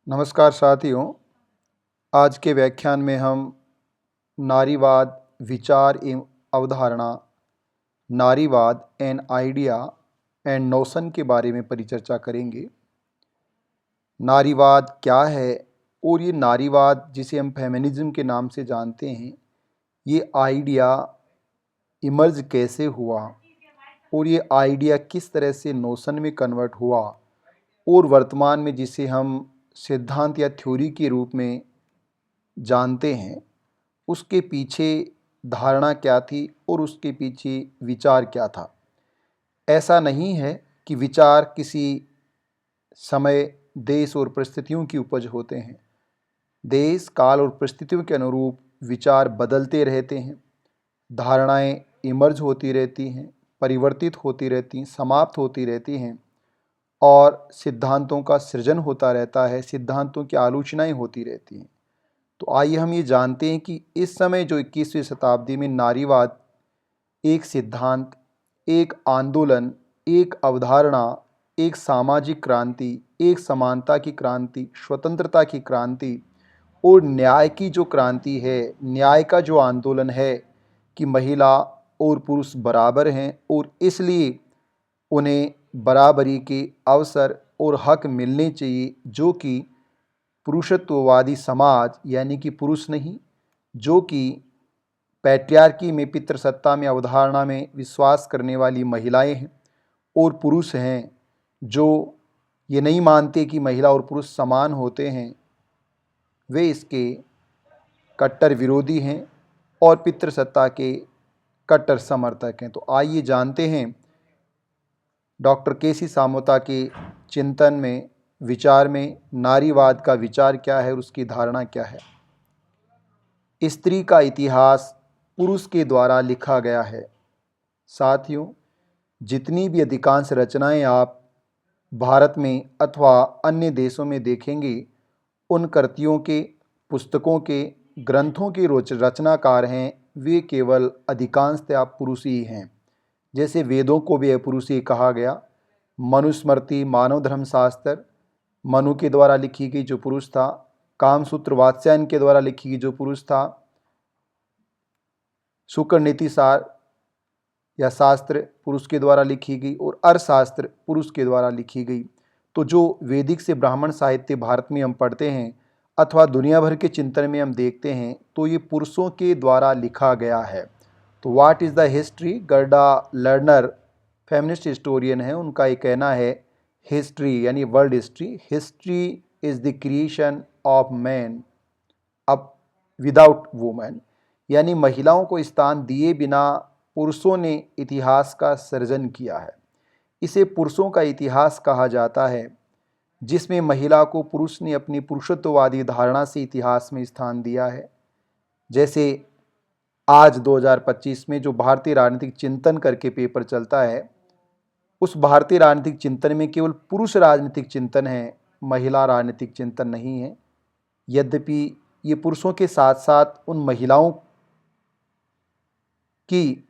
नमस्कार साथियों। आज के व्याख्यान में हम नारीवाद विचार एवं अवधारणा, नारीवाद एन आइडिया एंड नोशन के बारे में परिचर्चा करेंगे। नारीवाद क्या है और ये नारीवाद जिसे हम फेमिनिज्म के नाम से जानते हैं, ये आइडिया इमर्ज कैसे हुआ और ये आइडिया किस तरह से नोशन में कन्वर्ट हुआ और वर्तमान में जिसे हम सिद्धांत या थ्योरी के रूप में जानते हैं, उसके पीछे धारणा क्या थी और उसके पीछे विचार क्या था। ऐसा नहीं है कि विचार किसी समय, देश और परिस्थितियों की उपज होते हैं। देश, काल और परिस्थितियों के अनुरूप विचार बदलते रहते हैं, धारणाएं इमर्ज होती रहती हैं, परिवर्तित होती रहती हैं, समाप्त होती रहती हैं और सिद्धांतों का सृजन होता रहता है, सिद्धांतों की आलोचनाएं होती रहती हैं। तो आइए हम ये जानते हैं कि इस समय जो 21वीं शताब्दी में नारीवाद एक सिद्धांत, एक आंदोलन, एक अवधारणा, एक सामाजिक क्रांति, एक समानता की क्रांति, स्वतंत्रता की क्रांति और न्याय की जो क्रांति है, न्याय का जो आंदोलन है कि महिला और पुरुष बराबर हैं और इसलिए उन्हें बराबरी के अवसर और हक मिलने चाहिए, जो कि पुरुषत्ववादी समाज यानी कि पुरुष नहीं, जो कि पैट्रियार्की में, पितृसत्ता में, अवधारणा में विश्वास करने वाली महिलाएं हैं और पुरुष हैं जो ये नहीं मानते कि महिला और पुरुष समान होते हैं, वे इसके कट्टर विरोधी हैं और पितृसत्ता के कट्टर समर्थक हैं। तो आइए जानते हैं डॉक्टर के.सी. सामोता के चिंतन में, विचार में नारीवाद का विचार क्या है और उसकी धारणा क्या है। स्त्री का इतिहास पुरुष के द्वारा लिखा गया है। साथियों, जितनी भी अधिकांश रचनाएं आप भारत में अथवा अन्य देशों में देखेंगे, उन कृतियों के, पुस्तकों के, ग्रंथों के रचनाकार हैं, वे केवल अधिकांशतः पुरुष ही हैं। जैसे वेदों को भी पुरुष ही कहा गया। मनुस्मृति, मानव धर्म शास्त्र मनु के द्वारा लिखी गई जो पुरुष था, कामसूत्र वात्स्यायन के द्वारा लिखी गई जो पुरुष था, शुक्र नीति सार या शास्त्र पुरुष के द्वारा लिखी गई और अर्थशास्त्र पुरुष के द्वारा लिखी गई। तो जो वैदिक से ब्राह्मण साहित्य भारत में हम पढ़ते हैं अथवा दुनिया भर के चिंतन में हम देखते हैं, तो ये पुरुषों के द्वारा लिखा गया है। तो what is the history? Gerda Lerner feminist historian है, उनका ये कहना है, हिस्ट्री यानी world history is the creation of man अब विदाउट वुमेन, यानी महिलाओं को स्थान दिए बिना पुरुषों ने इतिहास का सृजन किया है। इसे पुरुषों का इतिहास कहा जाता है, जिसमें महिला को पुरुष ने अपनी पुरुषत्ववादी धारणा से इतिहास में स्थान दिया है। जैसे आज 2025 में जो भारतीय राजनीतिक चिंतन करके पेपर चलता है, उस भारतीय राजनीतिक चिंतन में केवल पुरुष राजनीतिक चिंतन है, महिला राजनीतिक चिंतन नहीं है। यद्यपि ये पुरुषों के साथ साथ उन महिलाओं की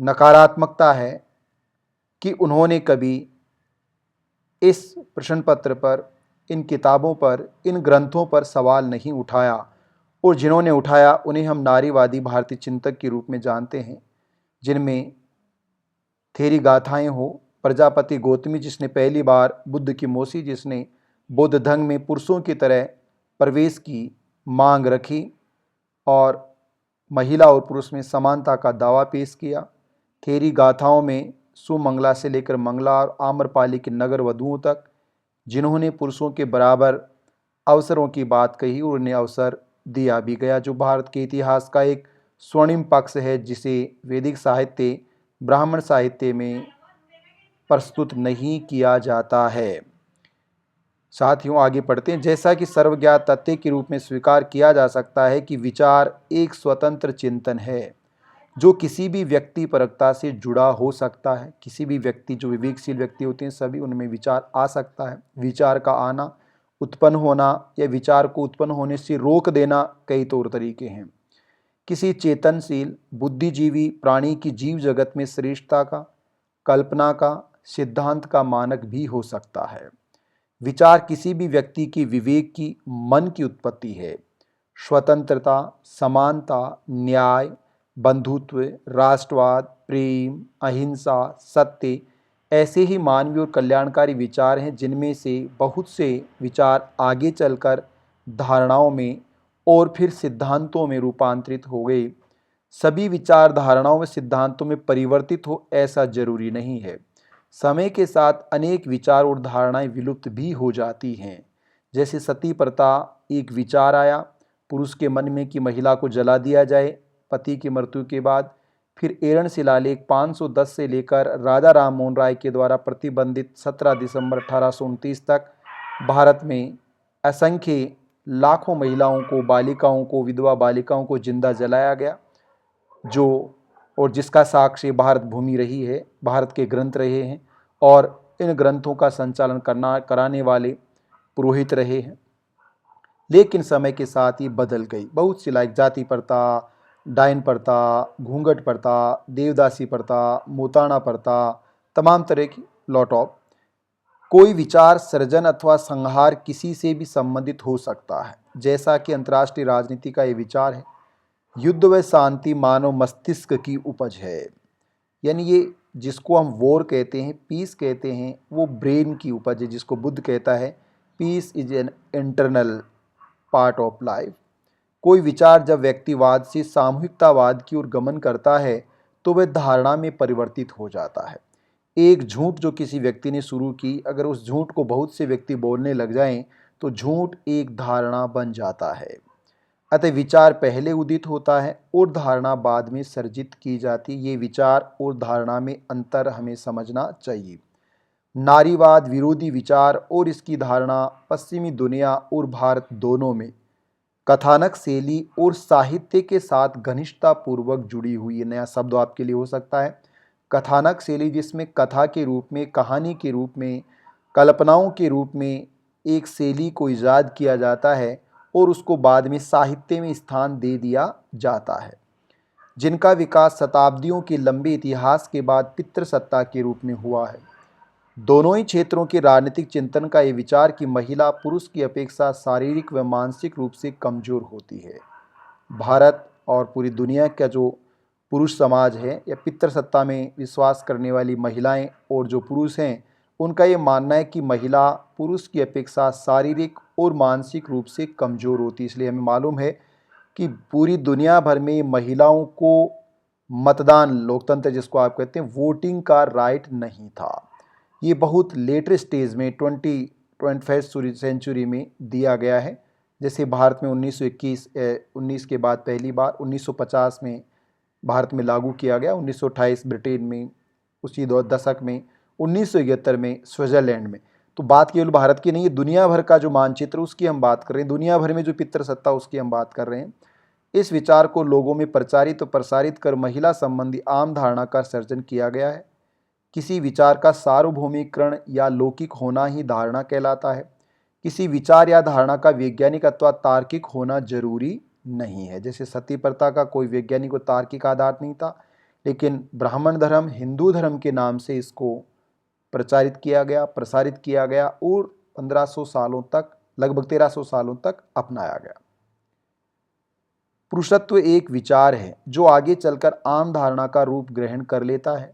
नकारात्मकता है कि उन्होंने कभी इस प्रश्न पत्र पर, इन किताबों पर, इन ग्रंथों पर सवाल नहीं उठाया और जिन्होंने उठाया उन्हें हम नारीवादी भारतीय चिंतक के रूप में जानते हैं, जिनमें थेरी गाथाएं हो, प्रजापति गौतमी जिसने पहली बार, बुद्ध की मौसी जिसने बौद्ध धर्म में पुरुषों की तरह प्रवेश की मांग रखी और महिला और पुरुष में समानता का दावा पेश किया। थेरी गाथाओं में सुमंगला से लेकर मंगला और आम्रपाली के नगर वधुओं तक, जिन्होंने पुरुषों के बराबर अवसरों की बात कही और उन्हें अवसर दिया भी गया, जो भारत के इतिहास का एक स्वर्णिम पक्ष है, जिसे वैदिक साहित्य, ब्राह्मण साहित्य में प्रस्तुत नहीं किया जाता है। साथियों, आगे पढ़ते हैं। जैसा कि सर्वज्ञात तथ्य के रूप में स्वीकार किया जा सकता है कि विचार एक स्वतंत्र चिंतन है जो किसी भी व्यक्ति परकता से जुड़ा हो सकता है। किसी भी व्यक्ति, जो विवेकशील व्यक्ति होते हैं, सभी उनमें विचार आ सकता है। विचार का आना, उत्पन्न होना या विचार को उत्पन्न होने से रोक देना कई तौर तरीके हैं। किसी चेतनशील बुद्धिजीवी प्राणी की जीव जगत में श्रेष्ठता का, कल्पना का, सिद्धांत का मानक भी हो सकता है। विचार किसी भी व्यक्ति के विवेक की, मन की उत्पत्ति है। स्वतंत्रता, समानता, न्याय, बंधुत्व, राष्ट्रवाद, प्रेम, अहिंसा, सत्य ऐसे ही मानवीय और कल्याणकारी विचार हैं जिनमें से बहुत से विचार आगे चलकर धारणाओं में और फिर सिद्धांतों में रूपांतरित हो गए। सभी विचार धारणाओं में सिद्धांतों में परिवर्तित हो ऐसा जरूरी नहीं है। समय के साथ अनेक विचार और धारणाएं विलुप्त भी हो जाती हैं। जैसे सती प्रथा एक विचार आया पुरुष के मन में कि महिला को जला दिया जाए पति की मृत्यु के बाद। फिर एरण शिलालेख 510 से लेकर राजा राम मोहन राय के द्वारा प्रतिबंधित 17 दिसंबर 1829 तक भारत में असंख्य लाखों महिलाओं को, बालिकाओं को, विधवा बालिकाओं को जिंदा जलाया गया, जो और जिसका साक्ष्य भारत भूमि रही है, भारत के ग्रंथ रहे हैं और इन ग्रंथों का संचालन कराने वाले पुरोहित रहे हैं। लेकिन समय के साथ ये बदल गई। बहुत सी लाइक जाति प्रथा, डायन प्रथा, घूंघट प्रथा, देवदासी प्रथा, मोताना प्रथा, तमाम तरह की लॉट ऑफ। कोई विचार सृजन अथवा संहार किसी से भी संबंधित हो सकता है, जैसा कि अंतर्राष्ट्रीय राजनीति का ये विचार है। युद्ध व शांति मानव मस्तिष्क की उपज है। यानी ये जिसको हम वॉर कहते हैं, पीस कहते हैं, वो ब्रेन की उपज है, जिसको बुद्ध कहता है peace is an internal part of life. कोई विचार जब व्यक्तिवाद से सामूहिकतावाद की ओर गमन करता है तो वह धारणा में परिवर्तित हो जाता है। एक झूठ जो किसी व्यक्ति ने शुरू की, अगर उस झूठ को बहुत से व्यक्ति बोलने लग जाएं तो झूठ एक धारणा बन जाता है। अतः विचार पहले उदित होता है और धारणा बाद में सर्जित की जाती है। ये विचार और धारणा में अंतर हमें समझना चाहिए। नारीवाद विरोधी विचार और इसकी धारणा पश्चिमी दुनिया और भारत दोनों में कथानक शैली और साहित्य के साथ घनिष्ठता पूर्वक जुड़ी हुई है। नया शब्द आपके लिए हो सकता है कथानक शैली, जिसमें कथा के रूप में, कहानी के रूप में, कल्पनाओं के रूप में एक शैली को इजाद किया जाता है और उसको बाद में साहित्य में स्थान दे दिया जाता है, जिनका विकास शताब्दियों के लंबे इतिहास के बाद पितृसत्ता के रूप में हुआ है। दोनों ही क्षेत्रों के राजनीतिक चिंतन का ये विचार कि महिला पुरुष की अपेक्षा शारीरिक व मानसिक रूप से कमजोर होती है। भारत और पूरी दुनिया का जो पुरुष समाज है या पितृसत्ता में विश्वास करने वाली महिलाएं और जो पुरुष हैं, उनका ये मानना है कि महिला पुरुष की अपेक्षा शारीरिक और मानसिक रूप से कमज़ोर होती है। इसलिए हमें मालूम है कि पूरी दुनिया भर में महिलाओं को मतदान, लोकतंत्र जिसको आप कहते हैं, वोटिंग का राइट नहीं था। ये बहुत लेटर स्टेज में 21वीं सेंचुरी में दिया गया है। जैसे भारत में 1919 के बाद पहली बार 1950 में भारत में लागू किया गया, 1928 ब्रिटेन में, उसी दशक में 1971 में स्विट्जरलैंड में। तो बात केवल भारत की नहीं है, दुनिया भर का जो मानचित्र उसकी हम बात कर रहे हैं, दुनिया भर में जो पितृसत्ता उसकी हम बात कर रहे हैं। इस विचार को लोगों में प्रचारित और प्रसारित कर महिला संबंधी आम धारणा का सर्जन किया गया है। किसी विचार का सार्वभौमिकरण या लौकिक होना ही धारणा कहलाता है। किसी विचार या धारणा का वैज्ञानिक अथवा तार्किक होना जरूरी नहीं है। जैसे सती प्रथा का कोई वैज्ञानिक और तार्किक आधार नहीं था, लेकिन ब्राह्मण धर्म, हिंदू धर्म के नाम से इसको प्रचारित किया गया, प्रसारित किया गया और 1500 सालों तक, लगभग 1300 सालों तक अपनाया गया। पुरुषत्व एक विचार है जो आगे चलकर आम धारणा का रूप ग्रहण कर लेता है,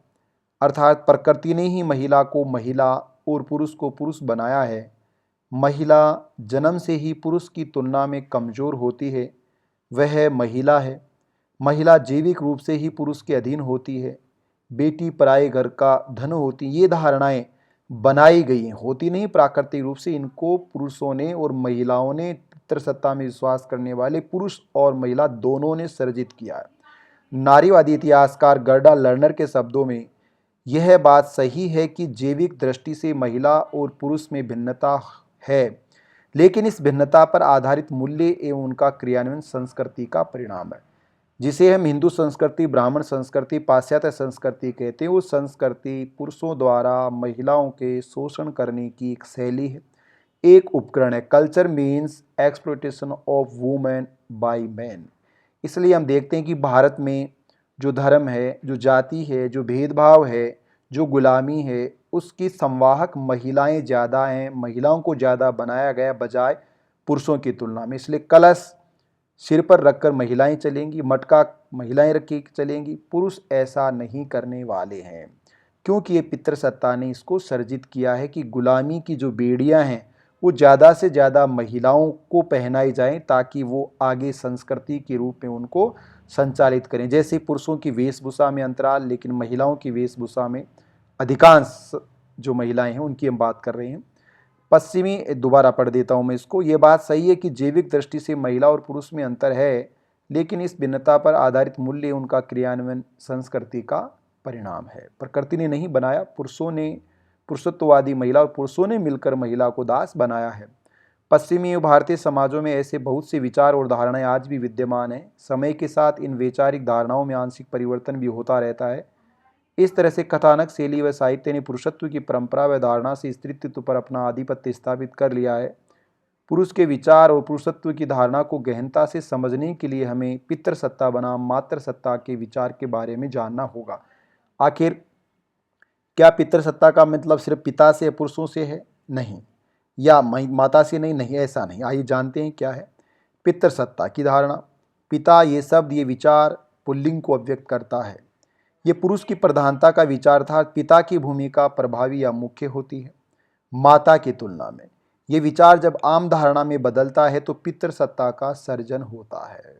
अर्थात प्रकृति ने ही महिला को महिला और पुरुष को पुरुष बनाया है। महिला जन्म से ही पुरुष की तुलना में कमजोर होती है, वह महिला है। महिला जैविक रूप से ही पुरुष के अधीन होती है। बेटी पराये घर का धन होती। ये धारणाएं बनाई गई हैं, होती नहीं प्राकृतिक रूप से। इनको पुरुषों ने और महिलाओं ने, पितृसत्ता में विश्वास करने वाले पुरुष और महिला दोनों ने सर्जित किया है। नारीवादी इतिहासकार गर्डा लर्नर के शब्दों में यह बात सही है कि जैविक दृष्टि से महिला और पुरुष में भिन्नता है, लेकिन इस भिन्नता पर आधारित मूल्य एवं उनका क्रियान्वयन संस्कृति का परिणाम है। जिसे हम हिंदू संस्कृति, ब्राह्मण संस्कृति, पाश्चात्य संस्कृति कहते हैं, वो संस्कृति पुरुषों द्वारा महिलाओं के शोषण करने की एक शैली है, एक उपकरण है। Culture means exploitation of women by man. इसलिए हम देखते हैं कि भारत में जो धर्म है, जो जाति है, जो भेदभाव है, जो गुलामी है, उसकी संवाहक महिलाएं ज़्यादा हैं, महिलाओं को ज़्यादा बनाया गया बजाय पुरुषों की तुलना में। इसलिए कलश सिर पर रखकर महिलाएं चलेंगी, मटका महिलाएं रखी चलेंगी, पुरुष ऐसा नहीं करने वाले हैं, क्योंकि ये पितृसत्ता ने इसको सर्जित किया है कि गुलामी की जो बेड़ियां हैं वो ज़्यादा से ज़्यादा महिलाओं को पहनाई जाएं, ताकि वो आगे संस्कृति के रूप में उनको संचालित करें। जैसे पुरुषों की वेशभूषा में अंतराल, लेकिन महिलाओं की वेशभूषा में अधिकांश जो महिलाएं हैं उनकी हम बात कर रहे हैं। पश्चिमी, दोबारा पढ़ देता हूं मैं इसको। ये बात सही है कि जैविक दृष्टि से महिला और पुरुष में अंतर है, लेकिन इस भिन्नता पर आधारित मूल्य उनका क्रियान्वयन संस्कृति का परिणाम है। प्रकृति ने नहीं बनाया, पुरुषों ने, पुरुषत्ववादी महिला और पुरुषों ने मिलकर महिला को दास बनाया है। पश्चिमी और भारतीय समाजों में ऐसे बहुत से विचार और धारणाएं आज भी विद्यमान हैं। समय के साथ इन वैचारिक धारणाओं में आंशिक परिवर्तन भी होता रहता है। इस तरह से कथानक शैली व साहित्य ने पुरुषत्व की परंपरा व धारणा से स्त्रीत्व पर अपना आधिपत्य स्थापित कर लिया है। पुरुष के विचार और पुरुषत्व की धारणा को गहनता से समझने के लिए हमें पितृसत्ता बनाम मातृसत्ता के विचार के बारे में जानना होगा। आखिर क्या पितृसत्ता का मतलब सिर्फ पिता से या पुरुषों से है? नहीं। या माता से? नहीं, ऐसा नहीं। आइए जानते हैं क्या है पितृसत्ता की धारणा। पिता, ये शब्द, ये विचार पुल्लिंग को अभिव्यक्त करता है। ये पुरुष की प्रधानता का विचार था। पिता की भूमिका प्रभावी या मुख्य होती है माता की तुलना में। ये विचार जब आम धारणा में बदलता है तो पितृसत्ता का सर्जन होता है।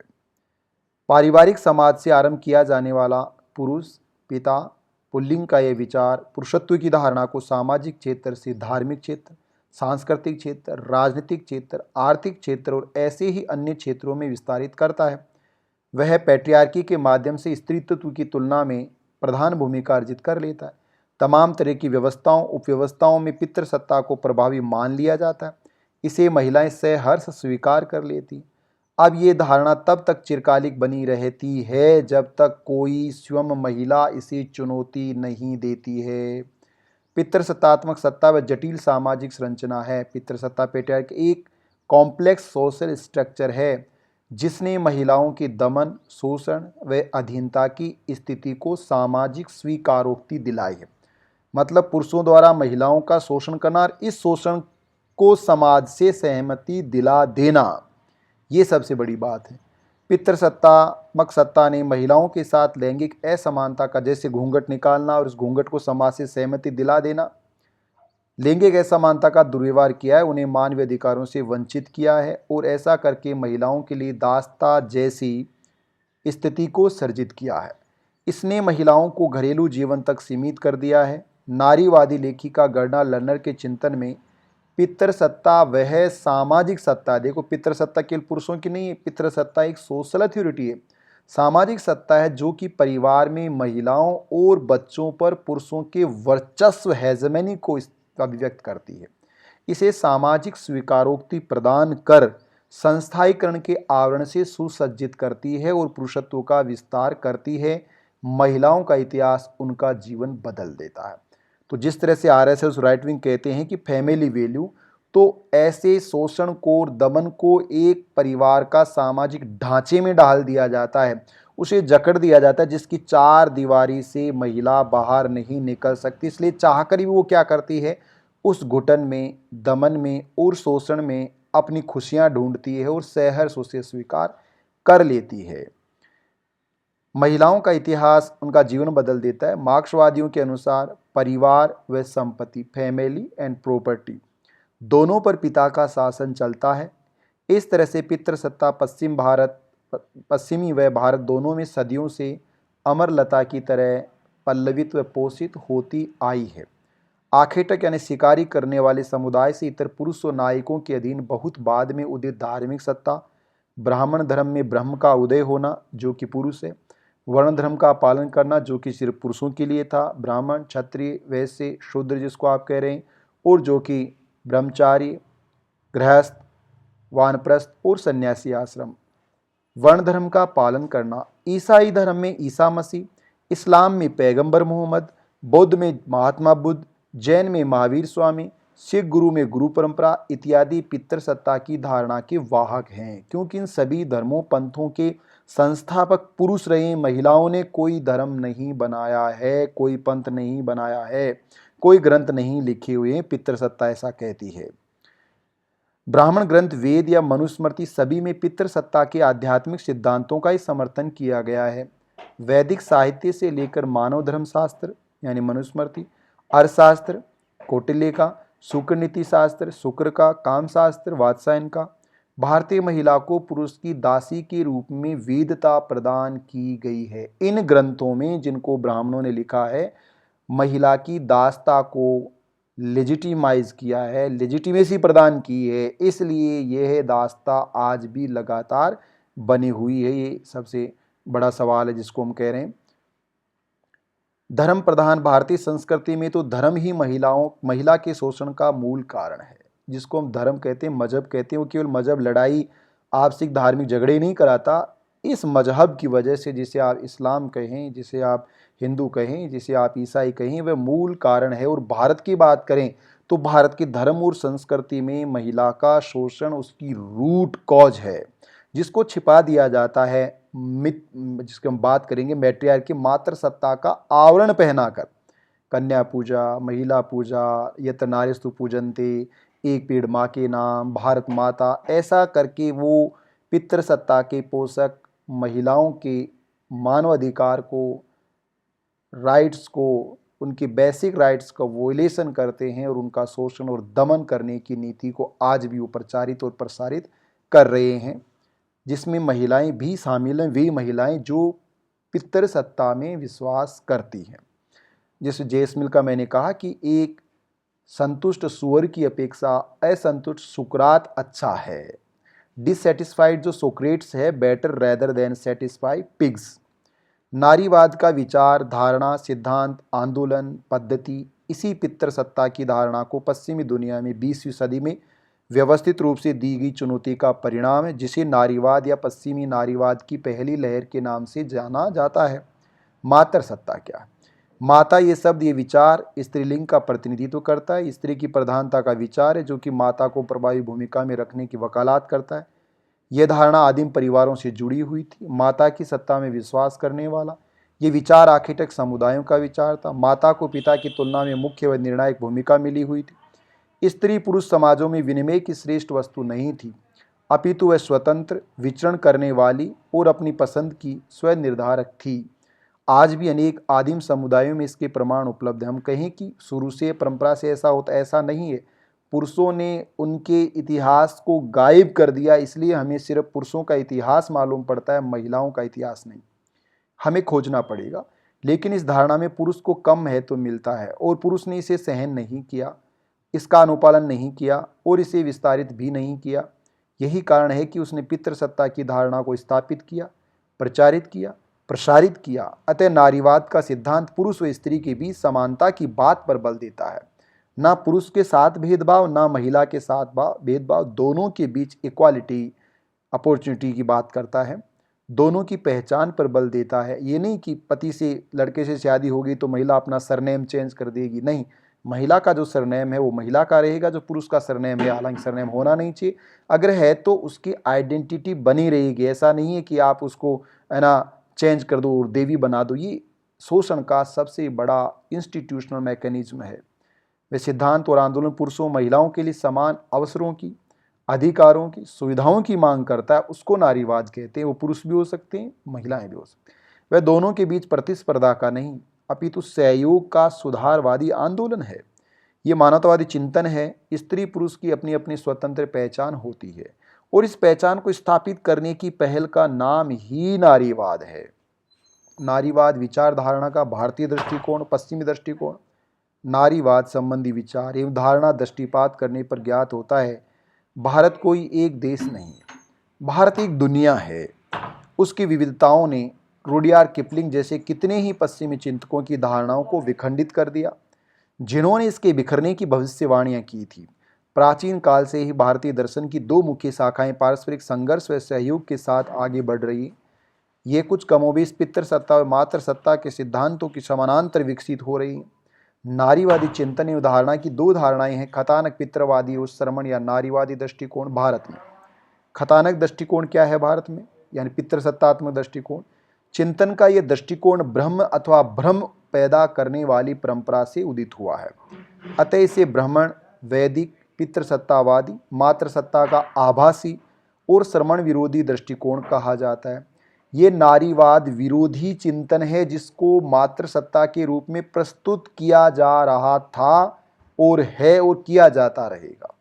पारिवारिक समाज से आरंभ किया जाने वाला पुरुष पिता पुल्लिंग का यह विचार पुरुषत्व की धारणा को सामाजिक क्षेत्र से धार्मिक क्षेत्र, सांस्कृतिक क्षेत्र, राजनीतिक क्षेत्र, आर्थिक क्षेत्र और ऐसे ही अन्य क्षेत्रों में विस्तारित करता है। वह पैट्रियार्की के माध्यम से स्त्रीत्व की तुलना में प्रधान भूमिका अर्जित कर लेता है। तमाम तरह की व्यवस्थाओं, उपव्यवस्थाओं में पितृसत्ता को प्रभावी मान लिया जाता है। इसे महिलाएं सहर्ष स्वीकार कर लेती। अब ये धारणा तब तक चिरकालिक बनी रहती है जब तक कोई स्वयं महिला इसे चुनौती नहीं देती है। पितृसत्तात्मक सत्ता व जटिल सामाजिक संरचना है। पितृसत्ता पैट्रियार्की एक कॉम्प्लेक्स सोशल स्ट्रक्चर है जिसने महिलाओं के दमन, शोषण व अधीनता की स्थिति को सामाजिक स्वीकारोक्ति दिलाई है। मतलब पुरुषों द्वारा महिलाओं का शोषण करना और इस शोषण को समाज से सहमति दिला देना, ये सबसे बड़ी बात है। पितृसत्तात्मक सत्ता ने महिलाओं के साथ लैंगिक असमानता का, जैसे घूंघट निकालना और उस घूंघट को समाज से सहमति दिला देना, लैंगिक असमानता का दुर्व्यवहार किया है, उन्हें मानवीय अधिकारों से वंचित किया है और ऐसा करके महिलाओं के लिए दासता जैसी स्थिति को सर्जित किया है। इसने महिलाओं को घरेलू जीवन तक सीमित कर दिया है। नारीवादी लेखिका गर्ना लर्नर के चिंतन में पितृसत्ता वह सामाजिक सत्ता, देखो पितृसत्ता केवल पुरुषों की नहीं है, पितृसत्ता एक सोशल अथॉरिटी है, सामाजिक सत्ता है जो कि परिवार में महिलाओं और बच्चों पर पुरुषों के वर्चस्व हेजेमनी को अभिव्यक्त करती है। इसे सामाजिक स्वीकारोक्ति प्रदान कर संस्थाईकरण के आवरण से सुसज्जित करती है और पुरुषत्व का विस्तार करती है। महिलाओं का इतिहास उनका जीवन बदल देता है। तो जिस तरह से आरएसएस राइट विंग कहते हैं कि फैमिली वैल्यू, तो ऐसे शोषण को और दमन को एक परिवार का सामाजिक ढांचे में डाल दिया जाता है, उसे जकड़ दिया जाता है जिसकी चार दीवारी से महिला बाहर नहीं निकल सकती। इसलिए चाहकर भी वो क्या करती है, उस घुटन में, दमन में और शोषण में अपनी खुशियां ढूंढती है और सहर्ष उसे स्वीकार कर लेती है। महिलाओं का इतिहास उनका जीवन बदल देता है। मार्क्सवादियों के अनुसार परिवार व संपत्ति, फैमिली एंड प्रॉपर्टी, दोनों पर पिता का शासन चलता है। इस तरह से पितृसत्ता पश्चिमी व भारत दोनों में सदियों से अमरलता की तरह पल्लवित व पोषित होती आई है। आखेटक यानी शिकारी करने वाले समुदाय से इतर पुरुष और नायकों के अधीन बहुत बाद में उदित धार्मिक सत्ता, ब्राह्मण धर्म में ब्रह्म का उदय होना जो कि पुरुष है, वर्ण धर्म का पालन करना जो कि सिर्फ पुरुषों के लिए था, ब्राह्मण, क्षत्रिय, वैश्य, शूद्र जिसको आप कह रहे हैं, और जो कि ब्रह्मचारी, गृहस्थ, वानप्रस्थ और सन्यासी आश्रम, वर्ण धर्म का पालन करना। ईसाई धर्म में ईसा मसीह, इस्लाम में पैगंबर मोहम्मद, बौद्ध में महात्मा बुद्ध, जैन में महावीर स्वामी, सिख गुरु में गुरु परंपरा इत्यादि पितृसत्ता की धारणा के वाहक हैं, क्योंकि इन सभी धर्मों पंथों के संस्थापक पुरुष रहे। महिलाओं ने कोई धर्म नहीं बनाया है, कोई पंथ नहीं बनाया है, कोई ग्रंथ नहीं लिखे हुए हैं, पितृसत्ता ऐसा कहती है। ब्राह्मण ग्रंथ, वेद या मनुस्मृति सभी में पितृसत्ता के आध्यात्मिक सिद्धांतों का ही समर्थन किया गया है। वैदिक साहित्य से लेकर मानव धर्म शास्त्र यानी मनुस्मृति, अर्थशास्त्र कौटिल्य का, शुक्र नीति शास्त्र शुक्र का, काम शास्त्र वात्स्यायन का, भारतीय महिला को पुरुष की दासी के रूप में वेदता प्रदान की गई है। इन ग्रंथों में जिनको ब्राह्मणों ने लिखा है, महिला की दासता को लेजिटिमाइज किया है, लेजिटिमेसी प्रदान की है, इसलिए यह दासता आज भी लगातार बनी हुई है। ये सबसे बड़ा सवाल है जिसको हम कह रहे हैं। धर्म प्रधान भारतीय संस्कृति में तो धर्म ही महिला के शोषण का मूल कारण है। जिसको हम धर्म कहते हैं, मजहब कहते हैं, वो केवल मजहब लड़ाई, आपसी धार्मिक झगड़े नहीं कराता। इस मजहब की वजह से, जिसे आप इस्लाम कहें, जिसे आप हिंदू कहें, जिसे आप ईसाई कहें, वह मूल कारण है। और भारत की बात करें तो भारत की धर्म और संस्कृति में महिला का शोषण उसकी रूट कॉज है, जिसको छिपा दिया जाता है मिथ, जिसकी हम बात करेंगे मैट्रियार्की, मातृसत्ता का आवरण पहनाकर। कन्या पूजा, महिला पूजा, यत्र नारीस्तु पूजन्ते, एक पेड़ माँ के नाम, भारत माता, ऐसा करके वो पितृसत्ता के पोषक महिलाओं के मानवाधिकार को, राइट्स को, उनके बेसिक राइट्स का वोलेशन करते हैं और उनका शोषण और दमन करने की नीति को आज भी वो प्रचारित और प्रसारित कर रहे हैं, जिसमें महिलाएं भी शामिल हैं, वे महिलाएं जो पितृसत्ता में विश्वास करती हैं। जैसे जैसमिल का मैंने कहा कि एक संतुष्ट सुअर की अपेक्षा असंतुष्ट सुकरात अच्छा है। डिससेटिस्फाइड जो सोक्रेट्स है, better rather than satisfy pigs. नारीवाद का विचार, धारणा, सिद्धांत, आंदोलन, पद्धति इसी पितृसत्ता की धारणा को पश्चिमी दुनिया में 20वीं सदी में व्यवस्थित रूप से दी गई चुनौती का परिणाम है, जिसे नारीवाद या पश्चिमी नारीवाद की पहली लहर के नाम से जाना जाता है। मातृसत्ता क्या है? माता ये शब्द, ये विचार स्त्रीलिंग का प्रतिनिधित्व करता है। स्त्री की प्रधानता का विचार है जो कि माता को प्रभावी भूमिका में रखने की वकालत करता है। यह धारणा आदिम परिवारों से जुड़ी हुई थी। माता की सत्ता में विश्वास करने वाला ये विचार आर्किटेक्ट समुदायों का विचार था। माता को पिता की तुलना में मुख्य व निर्णायक भूमिका मिली हुई थी। स्त्री पुरुष समाजों में विनिमय की श्रेष्ठ वस्तु नहीं थी, अपितु वह स्वतंत्र, विचरण करने वाली और अपनी पसंद की स्वनिर्धारक थी। आज भी अनेक आदिम समुदायों में इसके प्रमाण उपलब्ध हैं। हम कहें कि शुरू से परंपरा से ऐसा होता, ऐसा नहीं है। पुरुषों ने उनके इतिहास को गायब कर दिया, इसलिए हमें सिर्फ पुरुषों का इतिहास मालूम पड़ता है, महिलाओं का इतिहास नहीं। हमें खोजना पड़ेगा। लेकिन इस धारणा में पुरुष को कम महत्व मिलता है और पुरुष ने इसे सहन नहीं किया, इसका अनुपालन नहीं किया और इसे विस्तारित भी नहीं किया। यही कारण है कि उसने पितृसत्ता की धारणा को स्थापित किया, प्रचारित किया, प्रसारित किया। अतः नारीवाद का सिद्धांत पुरुष व स्त्री के बीच समानता की बात पर बल देता है। ना पुरुष के साथ भेदभाव, ना महिला के साथ भेदभाव, दोनों के बीच इक्वालिटी, अपॉर्चुनिटी की बात करता है। दोनों की पहचान पर बल देता है। ये नहीं कि पति से, लड़के से शादी होगी तो महिला अपना सरनेम चेंज कर देगी, नहीं। महिला का जो सरनेम है वो महिला का रहेगा, जो पुरुष का सरनेम है, हालांकि सरनेम होना नहीं चाहिए, अगर है तो उसकी आइडेंटिटी बनी रहेगी। ऐसा नहीं है कि आप उसको है ना चेंज कर दो और देवी बना दो। ये शोषण का सबसे बड़ा इंस्टीट्यूशनल मैकेनिज्म है। वे सिद्धांत और आंदोलन पुरुषों महिलाओं के लिए समान अवसरों की, अधिकारों की, सुविधाओं की मांग करता है, उसको नारीवाद कहते हैं। वो पुरुष भी हो सकते हैं, महिलाएं भी हो सकती हैं। वह दोनों के बीच प्रतिस्पर्धा का नहीं, अपितु सहयोग का सुधारवादी आंदोलन है। ये मानवतावादी चिंतन है। स्त्री पुरुष की अपनी अपनी स्वतंत्र पहचान होती है और इस पहचान को स्थापित करने की पहल का नाम ही नारीवाद है। नारीवाद विचारधारणा का भारतीय दृष्टिकोण, पश्चिमी दृष्टिकोण। नारीवाद संबंधी विचार एवं धारणा दृष्टिपात करने पर ज्ञात होता है भारत कोई एक देश नहीं है, भारत एक दुनिया है। उसकी विविधताओं ने रुडयार्ड किपलिंग जैसे कितने ही पश्चिमी चिंतकों की धारणाओं को विखंडित कर दिया, जिन्होंने इसके बिखरने की भविष्यवाणियां की थी। प्राचीन काल से ही भारतीय दर्शन की दो मुख्य शाखाएं पारस्परिक संघर्ष व सहयोग के साथ आगे बढ़ रही। ये कुछ कमोबेश पितृसत्ता और मातृसत्ता के सिद्धांतों की समानांतर विकसित हो रही। नारीवादी चिंतन एवं धारणा की दो धारणाएं हैं, खतानक पितृवादी और श्रमण या नारीवादी दृष्टिकोण। भारत में खतानक दृष्टिकोण क्या है? भारत में यानी पितृसत्तात्मक दृष्टिकोण। चिंतन का यह दृष्टिकोण ब्रह्म अथवा ब्रह्म पैदा करने वाली परंपरा से उदित हुआ है। अतः इसे ब्राह्मण, वैदिक, पितृसत्तावादी, मातृसत्ता का आभासी और श्रमण विरोधी दृष्टिकोण कहा जाता है। ये नारीवाद विरोधी चिंतन है जिसको मातृसत्ता के रूप में प्रस्तुत किया जा रहा था और है और किया जाता रहेगा।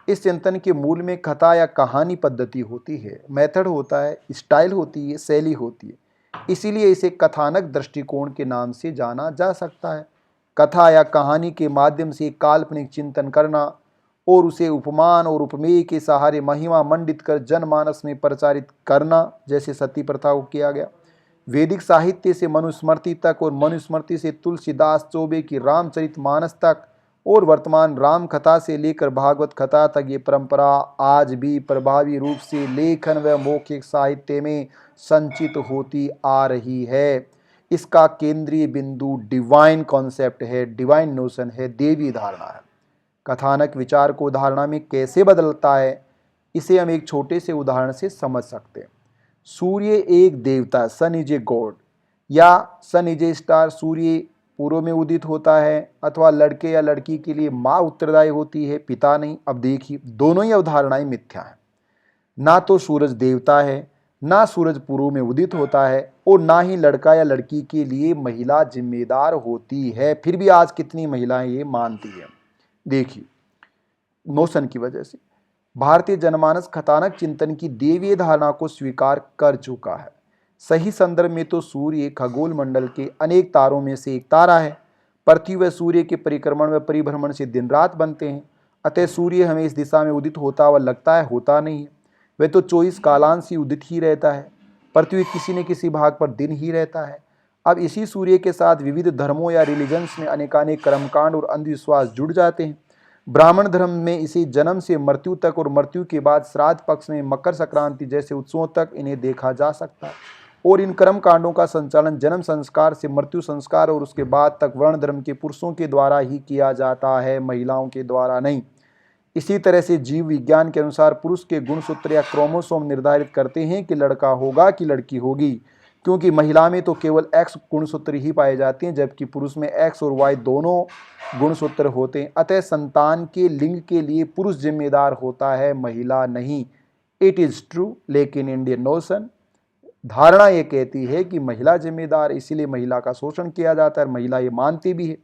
इस चिंतन के मूल में कथा या कहानी पद्धति होती है, मेथड होता है, स्टाइल होती है, शैली होती है। इसीलिए इसे कथानक दृष्टिकोण के नाम से जाना जा सकता है। कथा या कहानी के माध्यम से काल्पनिक चिंतन करना और उसे उपमान और उपमेय के सहारे महिमा मंडित कर जनमानस में प्रचारित करना, जैसे सती प्रथा को किया गया। वैदिक साहित्य से मनुस्मृति तक और मनुस्मृति से तुलसीदास चौबे की रामचरितमानस तक और वर्तमान राम कथा से लेकर भागवत कथा तक ये परंपरा आज भी प्रभावी रूप से लेखन व मौखिक साहित्य में संचित होती आ रही है। इसका केंद्रीय बिंदु डिवाइन कॉन्सेप्ट है, डिवाइन नोशन है, देवी धारणा है। कथानक विचार को धारणा में कैसे बदलता है, इसे हम एक छोटे से उदाहरण से समझ सकते हैं। सूर्य एक देवता, सन इज ए गॉड, या सन इज ए स्टार, सूर्य पूर्व में उदित होता है, अथवा लड़के या लड़की के लिए माँ उत्तरदायी होती है, पिता नहीं। अब देखिए, दोनों ही अवधारणाएं मिथ्या हैं। ना तो सूरज देवता है, ना सूरज पूर्व में उदित होता है, और ना ही लड़का या लड़की के लिए महिला जिम्मेदार होती है। फिर भी आज कितनी महिलाएं ये मानती हैं। देखिए, नोशन की वजह से भारतीय जनमानस कथानक चिंतन की देवीय धारणा को स्वीकार कर चुका है। सही संदर्भ में तो सूर्य खगोल मंडल के अनेक तारों में से एक तारा है। पृथ्वी व सूर्य के परिक्रमण व परिभ्रमण से दिन रात बनते हैं। अतः सूर्य हमें इस दिशा में उदित होता हुआ लगता है, होता नहीं है। वह तो 24 कालांश ही उदित ही रहता है। पृथ्वी किसी न किसी भाग पर दिन ही रहता है। अब इसी सूर्य के साथ विविध धर्मों या रिलीजन्स में अनेकानेक कर्मकांड और अंधविश्वास जुड़ जाते हैं। ब्राह्मण धर्म में इसे जन्म से मृत्यु तक और मृत्यु के बाद श्राद्ध पक्ष में मकर संक्रांति जैसे उत्सवों तक इन्हें देखा जा सकता है। और इन कर्म कांडों का संचालन जन्म संस्कार से मृत्यु संस्कार और उसके बाद तक वर्ण धर्म के पुरुषों के द्वारा ही किया जाता है, महिलाओं के द्वारा नहीं। इसी तरह से जीव विज्ञान के अनुसार पुरुष के गुणसूत्र या क्रोमोसोम निर्धारित करते हैं कि लड़का होगा कि लड़की होगी, क्योंकि महिला में तो केवल एक्स गुणसूत्र ही पाए जाते हैं, जबकि पुरुष में एक्स और वाई दोनों गुणसूत्र होते हैं। अतः संतान के लिंग के लिए पुरुष जिम्मेदार होता है, महिला नहीं। इट इज ट्रू, लेकिन इंडियन नोशन धारणा ये कहती है कि महिला जिम्मेदार, इसीलिए महिला का शोषण किया जाता है। महिला ये मानती भी है।